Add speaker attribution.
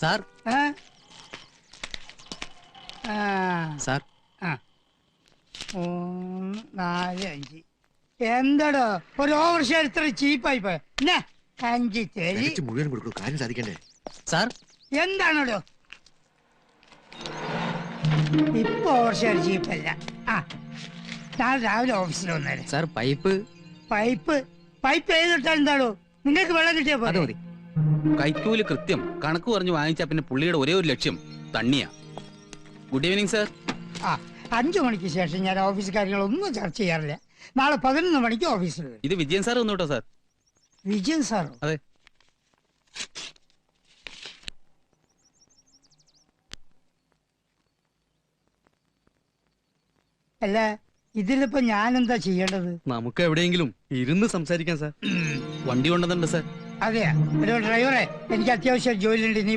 Speaker 1: Sir sir
Speaker 2: 3, 4, 5 എന്താടോ ഒരു over share ഇത്ര ചീപ്പായി പോയ 5 തരി
Speaker 3: മുഴുവൻ കൊടുക്കൂ, കാര്യം സാധിക്കണ്ടേ?
Speaker 1: സാർ
Speaker 2: എന്താണോ ഇപ്പൊ ഓവർ ഷെയർ ചീപ്പല്ല. നാളെ രാവിലെ ഓഫീസിൽ വന്നേരെ.
Speaker 1: സാർ പൈപ്പ്
Speaker 2: പൈപ്പ് ഏതിട്ടാൽ എന്താണോ നിങ്ങൾക്ക് വെള്ളം കിട്ടിയാ
Speaker 1: അത്
Speaker 2: പോലെ.
Speaker 1: മതി.
Speaker 4: കൈക്കൂലി കൃത്യം കണക്ക് പറഞ്ഞു വാങ്ങിച്ചാ പിന്നെ പുള്ളിയുടെ ഒരേ ഒരു ലക്ഷ്യം തണ്ണിയാ. Good evening sir.
Speaker 2: 5 മണിക്ക് ശേഷം ഞാൻ ഓഫീസ് കാര്യങ്ങളൊന്നും ചർച്ച ചെയ്യാറില്ല. നാളെ 11 മണിക്ക് ഓഫീസിൽ വരും.
Speaker 4: ഇത് വിജയൻ സാർ ഒന്നു കേട്ടോ സാർ.
Speaker 2: വിജയൻ സാറോ?
Speaker 4: അതെ.
Speaker 2: അല്ല ഇതിലിപ്പോ ഞാൻ എന്താ ചെയ്യേണ്ടത്?
Speaker 1: നമുക്ക് എവിടെയെങ്കിലും ഇരുന്ന് സംസാരിക്കാം സാർ.
Speaker 4: വണ്ടി കൊണ്ടുവന്നിട്ടുണ്ട് സാർ.
Speaker 2: അതെയാ. ഒരു ഡ്രൈവറെ എനിക്ക് അത്യാവശ്യം ജോലിയുണ്ട്, നീ